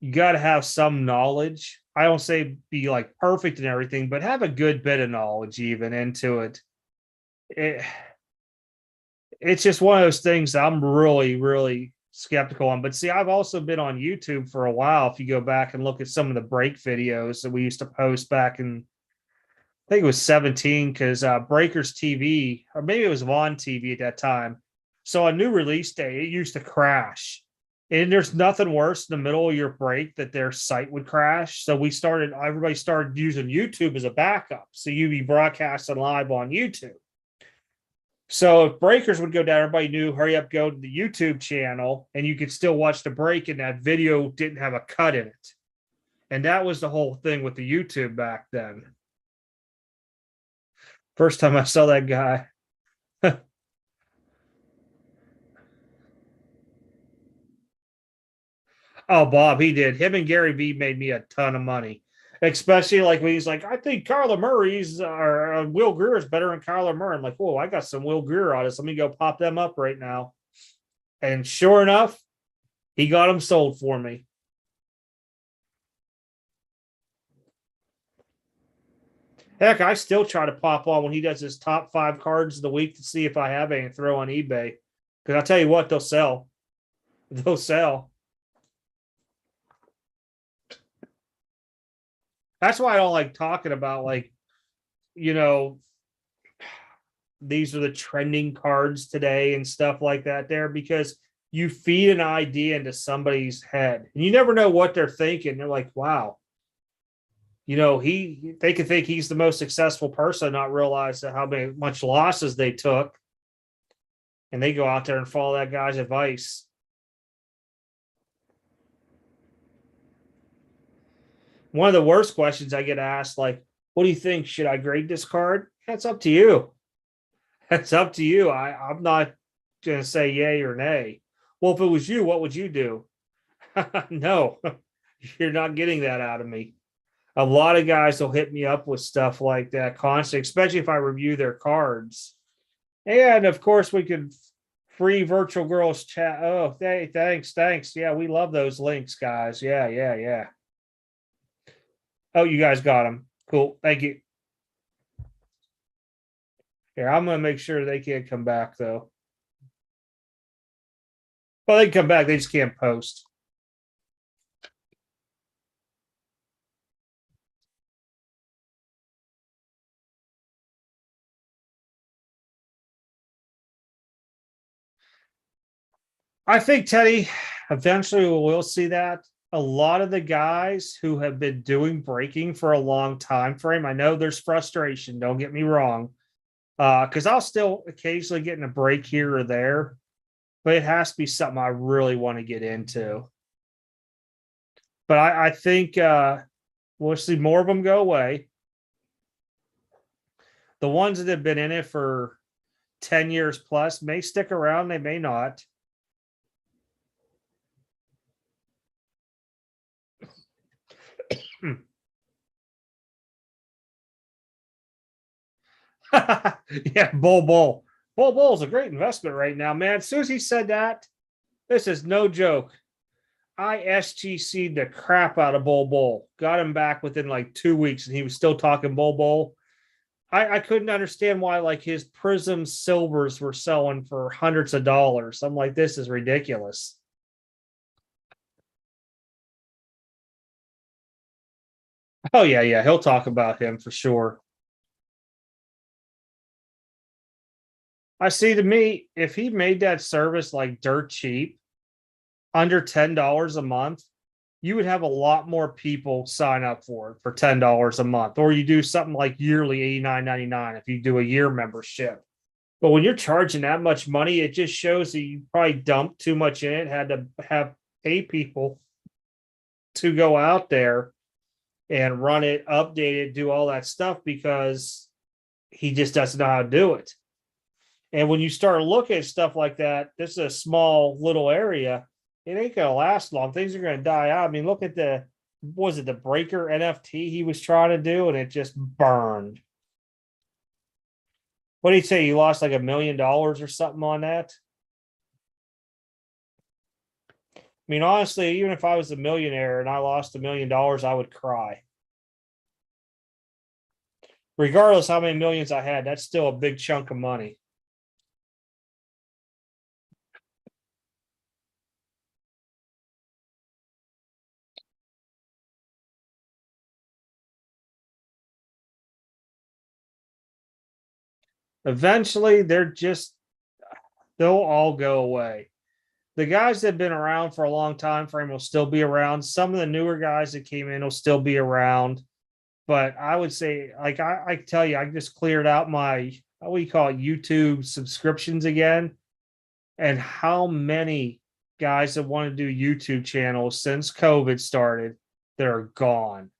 Speaker 1: You got to have some knowledge. I don't say be like perfect and everything, but have a good bit of knowledge even into it. It's just one of those things that I'm really, really skeptical on. But see, I've also been on YouTube for a while. If you go back and look at some of the break videos that we used to post back in, I think it was 17, because Breakers TV, or maybe it was Vaughn TV at that time. So a new release day, it used to crash. And there's nothing worse in the middle of your break that their site would crash. So everybody started using YouTube as a backup. So you'd be broadcasting live on YouTube. So if breakers would go down, everybody knew, hurry up, go to the YouTube channel, and you could still watch the break, and that video didn't have a cut in it. And that was the whole thing with the YouTube back then. First time I saw that guy. Oh, Bob, he did. Him and Gary Vee made me a ton of money. Especially like when he's like, I think Kyler Murray's or Will Greer is better than Kyler Murray. I'm like, whoa, I got some Will Greer on this. Let me go pop them up right now. And sure enough, he got them sold for me. Heck, I still try to pop on when he does his top 5 cards of the week to see if I have any to throw on eBay. Because I'll tell you what, they'll sell. They'll sell. That's why I don't like talking about, like, you know, these are the trending cards today and stuff like that there, because you feed an idea into somebody's head and you never know what they're thinking. They're like, wow, they could think he's the most successful person, not realize how much losses they took. And they go out there and follow that guy's advice. One of the worst questions I get asked, like, what do you think? Should I grade this card? That's up to you. That's up to you. I'm not going to say yay or nay. Well, if it was you, what would you do? No, you're not getting that out of me. A lot of guys will hit me up with stuff like that constantly, especially if I review their cards. And of course, we could free virtual girls chat. Oh, hey, thanks. Yeah, we love those links, guys. Yeah. Oh, you guys got them. Cool. Thank you. Here, I'm going to make sure they can't come back, though. Well, they can come back. They just can't post. I think, Teddy, eventually we'll see that. A lot of the guys who have been doing breaking for a long time frame, I know there's frustration, don't get me wrong, because I'll still occasionally get in a break here or there, but it has to be something I really want to get into. But I think we'll see more of them go away. The ones that have been in it for 10 years plus may stick around, they may not. Yeah, Bull is a great investment right now, man. As soon as he said that, this is no joke. I SGC'd the crap out of Bull. Got him back within like 2 weeks, and he was still talking Bull. I couldn't understand why, like, his Prism silvers were selling for hundreds of dollars. I'm like, this is ridiculous. Oh yeah, he'll talk about him for sure. I see, to me, if he made that service like dirt cheap, under $10 a month, you would have a lot more people sign up for it for $10 a month. Or you do something like yearly $89.99 if you do a year membership. But when you're charging that much money, it just shows that you probably dumped too much in it, had to have pay people to go out there and run it, update it, do all that stuff, because he just doesn't know how to do it. And when you start looking at stuff like that, this is a small little area. It ain't going to last long. Things are going to die out. I mean, look at the Breaker NFT he was trying to do, and it just burned. What did he say? He lost like $1 million or something on that? I mean, honestly, even if I was a millionaire and I lost $1 million, I would cry. Regardless how many millions I had, that's still a big chunk of money. Eventually, they'll all go away. The guys that have been around for a long time frame will still be around. Some of the newer guys that came in will still be around. But I would say, like, I tell you, I just cleared out my, what do you call it, YouTube subscriptions again. And how many guys that want to do YouTube channels since COVID started, they're gone.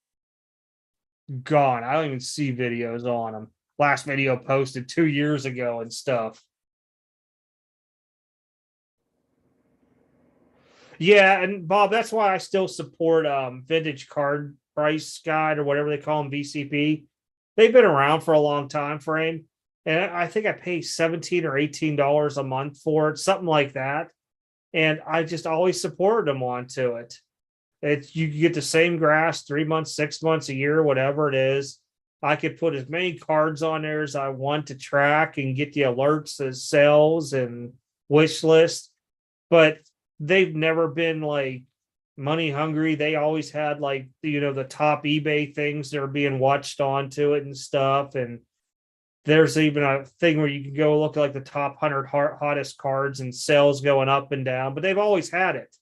Speaker 1: Gone. I don't even see videos on them. Last video posted 2 years ago and stuff. Yeah, and Bob, that's why I still support Vintage Card Price Guide, or whatever they call them, VCP. They've been around for a long time frame, and I think I pay $17 or $18 a month for it, something like that. And I just always supported them onto it. It's, you get the same grass 3 months, 6 months, a year, whatever it is. I could put as many cards on there as I want to track and get the alerts as sales and wish list. But they've never been like money hungry. They always had like, the top eBay things that are being watched onto it and stuff. And there's even a thing where you can go look at like the top 100 hottest cards and sales going up and down, but they've always had it.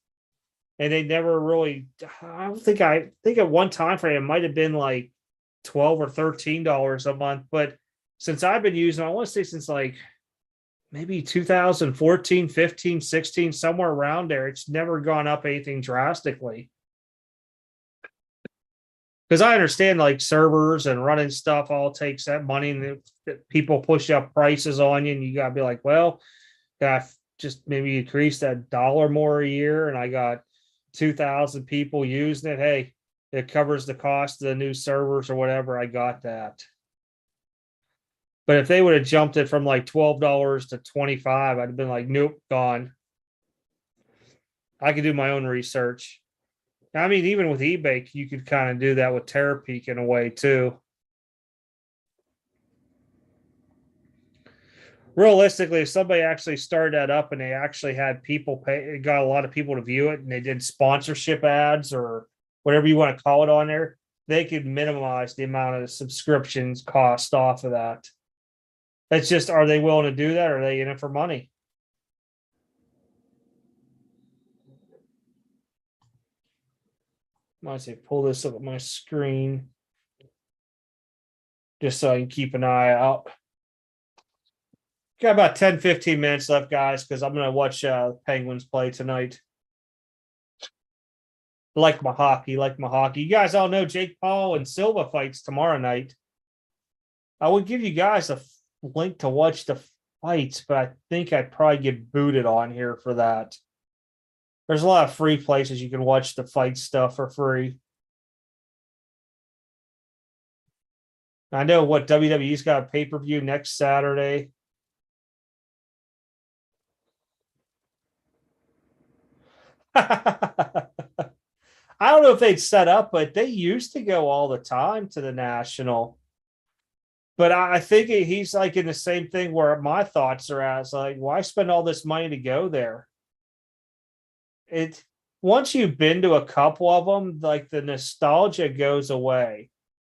Speaker 1: And they never really, I think at one time frame, it might have been like $12 or $13 a month. But since I've been using, I want to say since like maybe 2014, 15, 16, somewhere around there, it's never gone up anything drastically. Because I understand like servers and running stuff all takes that money, and people push up prices on you, and you gotta be like, well, I just maybe increase that dollar more a year, and I got 2,000 people using it. Hey, it covers the cost of the new servers or whatever. I got that. But if they would have jumped it from like $12 to 25, I'd have been like, nope, gone. I could do my own research. I mean, even with eBay, you could kind of do that with Terapeak in a way too. Realistically, if somebody actually started that up and they actually had people pay, got a lot of people to view it, and they did sponsorship ads or whatever you want to call it on there, they could minimize the amount of subscriptions cost off of that. It's just, are they willing to do that? Or are they in it for money? Might say pull this up at my screen just so I can keep an eye out. Got about 10-15 minutes left, guys, because I'm going to watch Penguins play tonight. Like my hockey. You guys all know Jake Paul and Silva fights tomorrow night. I would give you guys a link to watch the fights, but I think I'd probably get booted on here for that. There's a lot of free places you can watch the fight stuff for free. I know what WWE's got a pay-per-view next Saturday. I don't know if they'd set up, but they used to go all the time to the national. But I think he's like in the same thing where my thoughts are at. It's like, why spend all this money to go there? It once you've been to a couple of them, like the nostalgia goes away,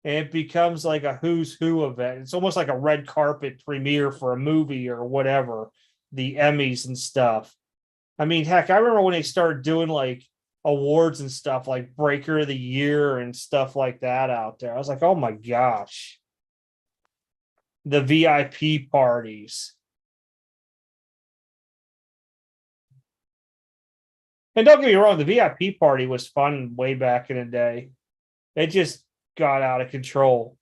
Speaker 1: and it becomes like a who's who event. It's almost like a red carpet premiere for a movie or whatever, the Emmys and stuff. I mean, heck, I remember when they started doing like awards and stuff like Breaker of the Year and stuff like that out there. I was like, oh my gosh. The VIP parties. And don't get me wrong, the VIP party was fun way back in the day. It just got out of control.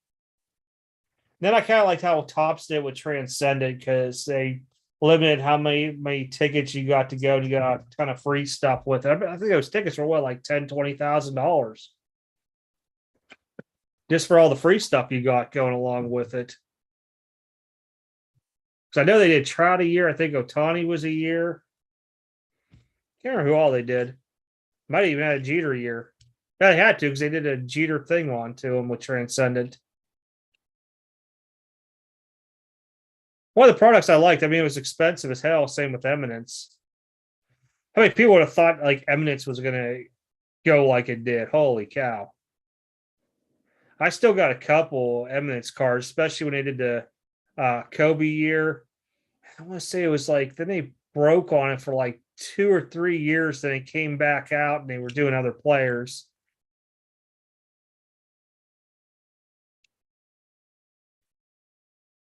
Speaker 1: Then I kind of liked how Tops did with Transcendent because they limited how many tickets you got to go, and you got a ton of free stuff with it. I think those tickets were what, like $10,000-$20,000 just for all the free stuff you got going along with it. Because I know they did Trout a year. I think Otani was a year. Can't remember who all they did. Might have even had a Jeter year. Yeah, they had to because they did a Jeter thing on to him with Transcendent. One of the products I liked, I mean, it was expensive as hell. Same with Eminence. How many people would have thought like Eminence was going to go like it did? Holy cow. I still got a couple Eminence cards, especially when they did the Kobe year. I want to say it was like, then they broke on it for like 2 or 3 years. Then it came back out and they were doing other players.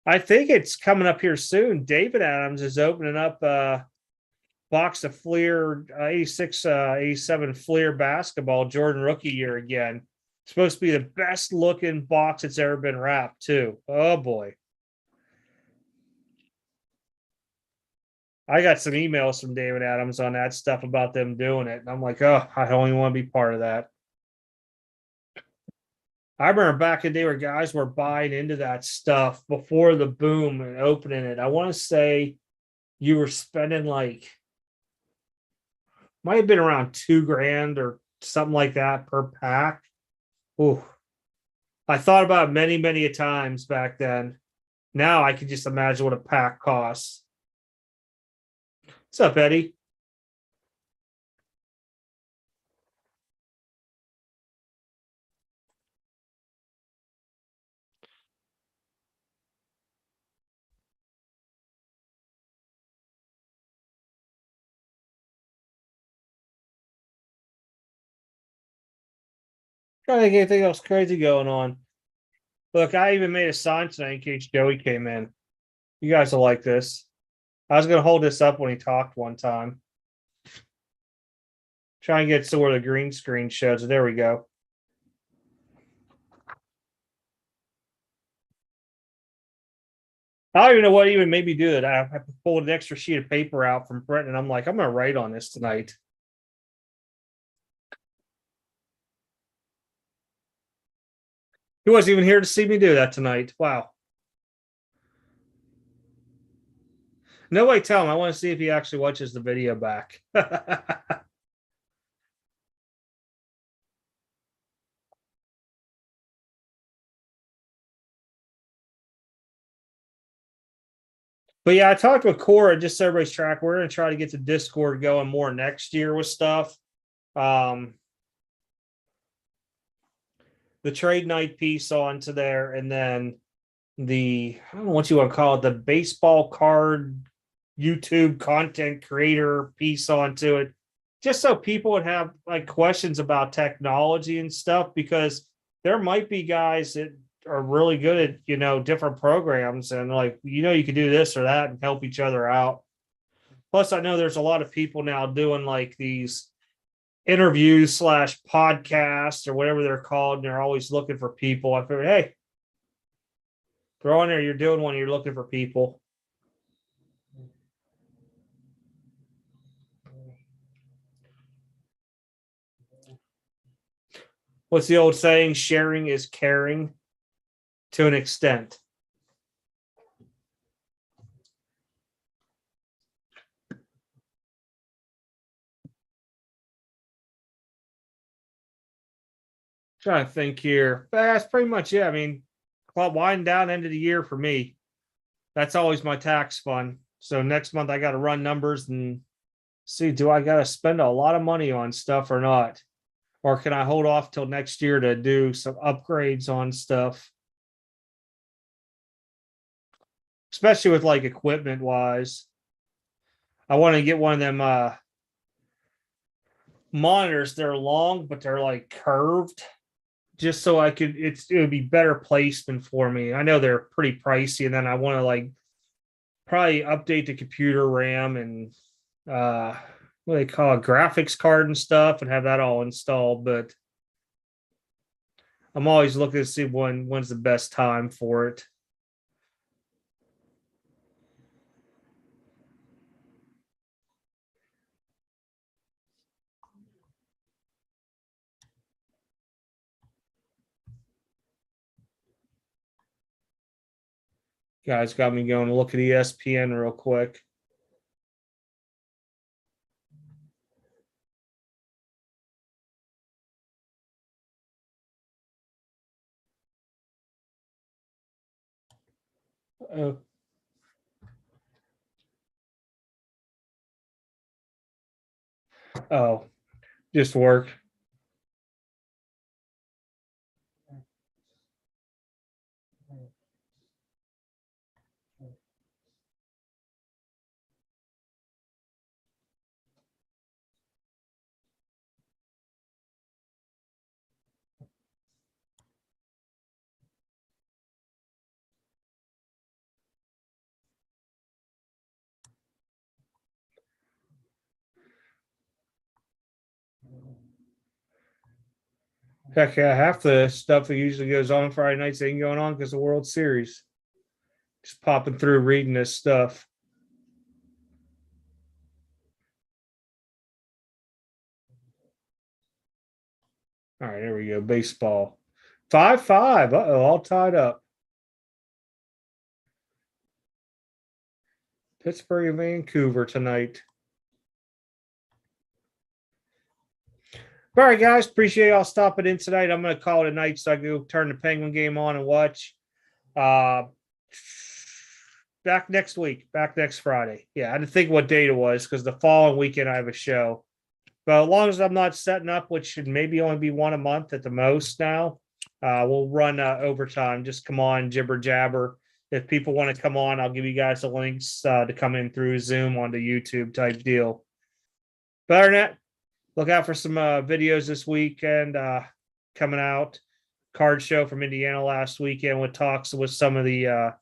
Speaker 1: I think it's coming up here soon. David Adams is opening up a box of Fleer 86, 87 Fleer basketball Jordan rookie year again. It's supposed to be the best looking box that's ever been wrapped, too. Oh boy. I got some emails from David Adams on that stuff about them doing it. And I'm like, oh, I don't even want to be part of that. I remember back in the day where guys were buying into that stuff before the boom and opening it. I want to say you were spending like, might have been around $2,000 or something like that per pack. Ooh. I thought about it many, many a times back then. Now I can just imagine what a pack costs. What's up, Eddie? Trying to think anything else crazy going on. Look, I even made a sign tonight in case Joey came in. You guys will like this. I was going to hold this up when he talked one time. Try and get to where the green screen shows. There we go. I don't even know what even made me do it. I pulled an extra sheet of paper out from Brent, and I'm like, I'm going to write on this tonight. He wasn't even here to see me do that tonight. Wow. Nobody tell him. I want to see if he actually watches the video back. But yeah, I talked with Cora, just so everybody's track. We're going to try to get the Discord going more next year with stuff. The trade night piece onto there, and then I don't know what you want to call it, the baseball card YouTube content creator piece onto it, just so people would have like questions about technology and stuff, because there might be guys that are really good at, different programs, and like, you could do this or that and help each other out. Plus, I know there's a lot of people now doing like these interviews slash podcasts or whatever they're called, and they're always looking for people. I figured, hey, throw on there, you're doing one, you're looking for people. What's the old saying? Sharing is caring to an extent. Trying to think here. That's pretty much it. I mean, winding down end of the year for me. That's always my tax fund. So next month I got to run numbers and see, do I got to spend a lot of money on stuff or not? Or can I hold off till next year to do some upgrades on stuff? Especially with like equipment wise. I want to get one of them monitors. They're long, but they're like curved, just so I could, it would be better placement for me. I know they're pretty pricey, and then I want to like probably update the computer RAM and what do they call it, graphics card and stuff, and have that all installed. But I'm always looking to see when's the best time for it. Guys got me going to look at ESPN real quick. Oh, oh, just work. Heck yeah, half the stuff that usually goes on Friday nights ain't going on because of the World Series. Just popping through reading this stuff. All right, there we go. Baseball. 5-5. Uh-oh, all tied up. Pittsburgh and Vancouver tonight. All right, guys. Appreciate y'all stopping in tonight. I'm going to call it a night so I can go turn the Penguin game on and watch. Back next week. Back next Friday. Yeah, I didn't think what date it was because the following weekend I have a show. But as long as I'm not setting up, which should maybe only be one a month at the most now, we'll run overtime. Just come on, jibber jabber. If people want to come on, I'll give you guys the links to come in through Zoom onto YouTube type deal. But other than that, look out for some videos this weekend coming out. Card show from Indiana last weekend with talks with some of the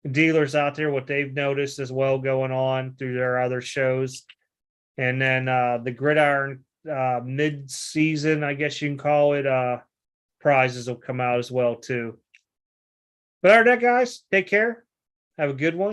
Speaker 1: dealers out there, what they've noticed as well going on through their other shows. And then the Gridiron mid-season, I guess you can call it, prizes will come out as well too. But other than that, guys, take care. Have a good one.